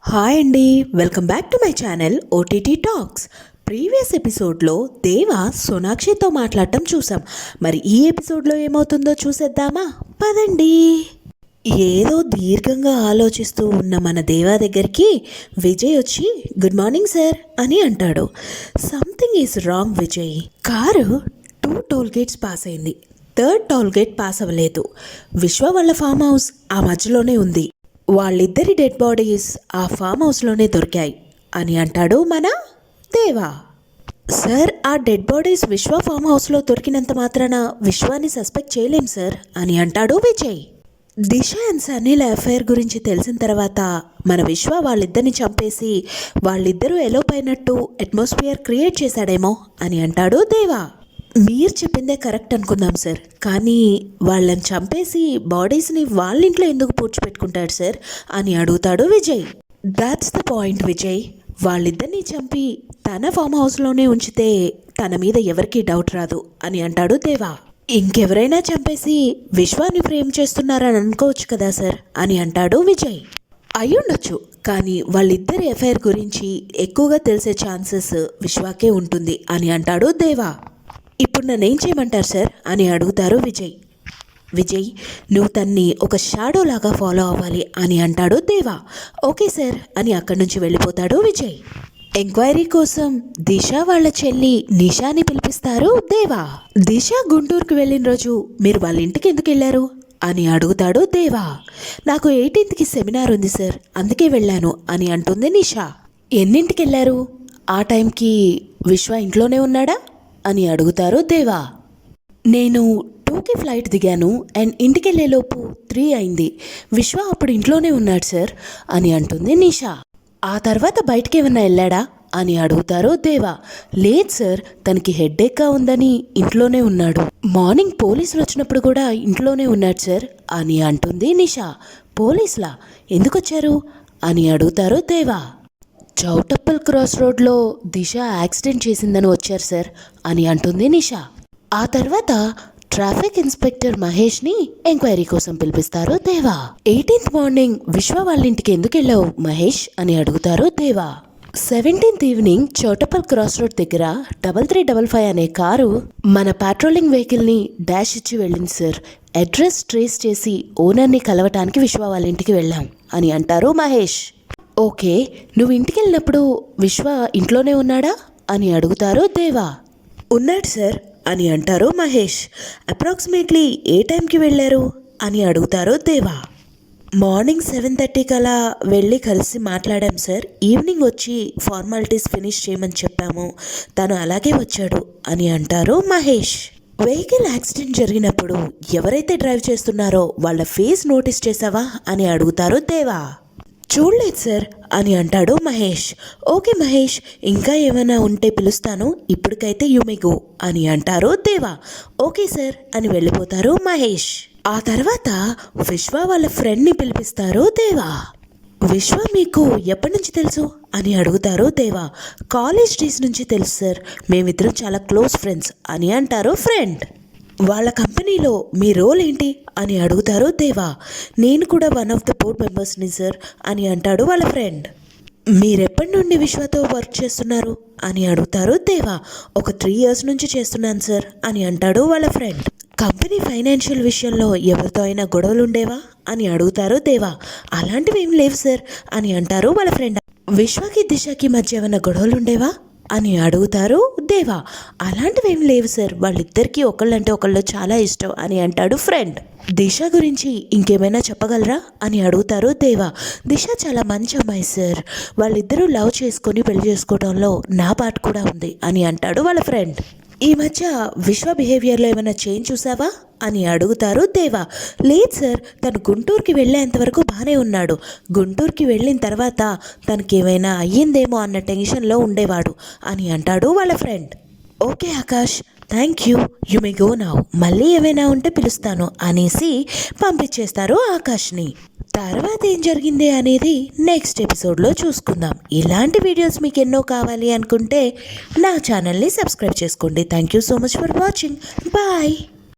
Hi అండి, welcome back to my channel OTT talks. Previous ఎపిసోడ్లో దేవ సోనాక్షితో మాట్లాడటం చూసాం. మరి ఈ ఎపిసోడ్లో ఏమవుతుందో చూసేద్దామా? పదండి. ఏదో దీర్ఘంగా ఆలోచిస్తూ ఉన్న మన దేవా దగ్గరికి విజయ్ వచ్చి గుడ్ మార్నింగ్ సార్ అని అంటాడు. Something is wrong Vijay. Car 2 toll gates pass అయింది, 3rd టోల్ గేట్ పాస్ అవ్వలేదు. విశ్వ వాళ్ళ ఫామ్ హౌస్ ఆ మధ్యలోనే ఉంది. వాళ్ళిద్దరి డెడ్ బాడీస్ ఆ ఫామ్ హౌస్లోనే దొరికాయి అని అంటాడు మన దేవా. సార్, ఆ డెడ్ బాడీస్ విశ్వ ఫామ్ హౌస్లో దొరికినంత మాత్రాన విశ్వాన్ని సస్పెక్ట్ చేయలేం సార్ అని అంటాడు విజయ్. దిశ అండ్ సన్నీల అఫైర్ గురించి తెలిసిన తర్వాత మన విశ్వ వాళ్ళిద్దరిని చంపేసి వాళ్ళిద్దరూ ఎలోప్ అయినట్టు అట్మాస్ఫియర్ క్రియేట్ చేశాడేమో అని అంటాడు దేవా. మీరు చెప్పిందే కరెక్ట్ అనుకుందాం సార్, కానీ వాళ్ళని చంపేసి బాడీస్ని వాళ్ళ ఇంట్లో ఎందుకు పూడ్చిపెట్టుకుంటాడు సార్ అని అడుగుతాడు Vijay. That's the point Vijay. వాళ్ళిద్దరినీ చంపి తన ఫామ్ హౌస్లోనే ఉంచితే తన మీద ఎవరికీ డౌట్ రాదు అని అంటాడు దేవా. ఇంకెవరైనా చంపేసి విశ్వాన్ని ఫ్రేమ్ చేస్తున్నారని అనుకోవచ్చు కదా సార్ అని అంటాడు విజయ్. అయ్యుండొచ్చు, కానీ వాళ్ళిద్దరి ఎఫ్ఐఆర్ గురించి ఎక్కువగా తెలిసే ఛాన్సెస్ విశ్వాకే ఉంటుంది అని అంటాడు దేవా. ఇప్పుడు నన్నేం చేయమంటారు సార్ అని అడుగుతారు విజయ్. విజయ్, నువ్వు తన్ని ఒక షాడో లాగా ఫాలో అవ్వాలి అని అంటాడు దేవా. ఓకే సార్ అని అక్కడి నుంచి వెళ్ళిపోతాడు విజయ్. ఎంక్వైరీ కోసం దిశ వాళ్ళ చెల్లి నిషాని పిలిపిస్తారు దేవా. దిశ గుంటూరుకు వెళ్ళిన రోజు మీరు వాళ్ళ ఇంటికి ఎందుకు వెళ్ళారు అని అడుగుతాడు దేవా. నాకు 18th సెమినార్ ఉంది సార్, అందుకే వెళ్ళాను అని అంటుంది నిషా. ఎన్నింటికి వెళ్ళారు? ఆ టైంకి విశ్వ ఇంట్లోనే ఉన్నాడా అని అడుగుతారు దేవా. నేను 2కి ఫ్లైట్ దిగాను అండ్ ఇంటికెళ్ళేలోపు 3 అయింది. విశ్వ అప్పుడు ఇంట్లోనే ఉన్నాడు సార్ అని అంటుంది నిషా. ఆ తర్వాత బయటికి ఏమన్నా వెళ్ళాడా అని అడుగుతారు దేవా. లేదు సార్, తనకి హెడ్ఏక్గా ఉందని ఇంట్లోనే ఉన్నాడు. మార్నింగ్ పోలీసులు వచ్చినప్పుడు కూడా ఇంట్లోనే ఉన్నాడు సార్ అని అంటుంది నిషా. పోలీసులా? ఎందుకు వచ్చారు అని అడుగుతారు దేవా. చౌటప్పల్ క్రాస్ రోడ్లో దిశ యాక్సిడెంట్ చేసిందని వచ్చారు సార్ అని అంటుంది నిషా. ఆ తర్వాత ట్రాఫిక్ ఇన్స్పెక్టర్ మహేష్ని ఎంక్వైరీ కోసం పిలిపిస్తారు దేవా. 18th మార్నింగ్ విశ్వ వాళ్ళ ఇంటికి ఎందుకు వెళ్ళావు మహేష్ అని అడుగుతారు దేవా. 17th evening Choutuppal cross road దగ్గర 3355 అనే కారు మన పాట్రోలింగ్ వెహికల్ని డాష్ ఇచ్చి వెళ్ళింది సార్. అడ్రస్ ట్రేస్ చేసి ఓనర్ని కలవటానికి విశ్వ వాళ్ళ ఇంటికి వెళ్ళాం అని అంటారు మహేష్. ఓకే, నువ్వు ఇంటికి వెళ్ళినప్పుడు విశ్వ ఇంట్లోనే ఉన్నాడా అని అడుగుతారు దేవా. ఉన్నాడు సార్ అని అంటారు మహేష్. అప్రాక్సిమేట్లీ ఏ టైంకి వెళ్ళారు అని అడుగుతారు దేవా. మార్నింగ్ 7:30 అలా వెళ్ళి కలిసి మాట్లాడాం సార్. ఈవినింగ్ వచ్చి ఫార్మాలిటీస్ ఫినిష్ చేయమని చెప్పాము, తను అలాగే వచ్చాడు అని అంటారు మహేష్. వెహికల్ యాక్సిడెంట్ జరిగినప్పుడు ఎవరైతే డ్రైవ్ చేస్తున్నారో వాళ్ళ ఫేస్ నోటీస్ చేసావా అని అడుగుతారు దేవా. చూడలేదు సార్ అని అంటాడు మహేష్. ఓకే మహేష్, ఇంకా ఏమైనా ఉంటే పిలుస్తాను, ఇప్పటికైతే యు మే గో అని అంటారు దేవా. ఓకే సార్ అని వెళ్ళిపోతారు మహేష్. ఆ తర్వాత విశ్వ వాళ్ళ ఫ్రెండ్ని పిలిపిస్తారు దేవా. విశ్వ మీకు ఎప్పటి నుంచి తెలుసు అని అడుగుతారు దేవా. కాలేజ్ డేస్ నుంచి తెలుసు సార్, మేమిద్దరం చాలా క్లోజ్ ఫ్రెండ్స్ అని అంటారు ఫ్రెండ్. వాళ్ళ కంపెనీలో మీ రోల్ ఏంటి అని అడుగుతారు దేవా. నేను కూడా వన్ ఆఫ్ ద బోర్డ్ మెంబర్స్ని సార్ అని అంటాడు వాళ్ళ ఫ్రెండ్. మీరెప్పటి నుండి విశ్వతో వర్క్ చేస్తున్నారు అని అడుగుతారు దేవా. ఒక 3 years నుంచి చేస్తున్నాను సార్ అని అంటాడు వాళ్ళ ఫ్రెండ్. కంపెనీ ఫైనాన్షియల్ విషయంలో ఎవరితో అయినా గొడవలు ఉండేవా అని అడుగుతారు దేవా. అలాంటివి ఏం లేవు సార్ అని అంటారు వాళ్ళ ఫ్రెండ్. విశ్వకి దిశకి మధ్య ఏమైనా గొడవలు ఉండేవా అని అడుగుతారు దేవా. అలాంటివేం లేవు సార్, వాళ్ళిద్దరికీ ఒకళ్ళంటే ఒకళ్ళు చాలా ఇష్టం అని అంటాడు ఫ్రెండ్. దిశ గురించి ఇంకేమైనా చెప్పగలరా అని అడుగుతారు దేవా. దిశ చాలా మంచి అమ్మాయి సార్, వాళ్ళిద్దరూ లవ్ చేసుకొని పెళ్లి చేసుకోవడంలో నా పార్ట్ కూడా ఉంది అని అంటాడు వాళ్ళ ఫ్రెండ్. ఈ మధ్య విశ్వ బిహేవియర్లో ఏమైనా చేంజ్ చూసావా అని అడుగుతారు దేవా. లేదు సార్, తను గుంటూరుకి వెళ్ళేంతవరకు బాగానే ఉన్నాడు. గుంటూరుకి వెళ్ళిన తర్వాత తనకి ఏమైనా అయ్యిందేమో అన్న టెన్షన్లో ఉండేవాడు అని అంటాడు వాళ్ళ friend. Okay Akash, thank you, you may go now, మళ్ళీ ఏమైనా ఉంటే పిలుస్తాను అనేసి పంపించేస్తారు ఆకాష్ని. తర్వాత ఏం జరిగింది అనేది నెక్స్ట్ ఎపిసోడ్లో చూసుకుందాం. ఇలాంటి వీడియోస్ మీకు ఎన్నో కావాలి అనుకుంటే నా ఛానల్ని సబ్స్క్రైబ్ చేసుకోండి. Thank you so much for watching. Bye.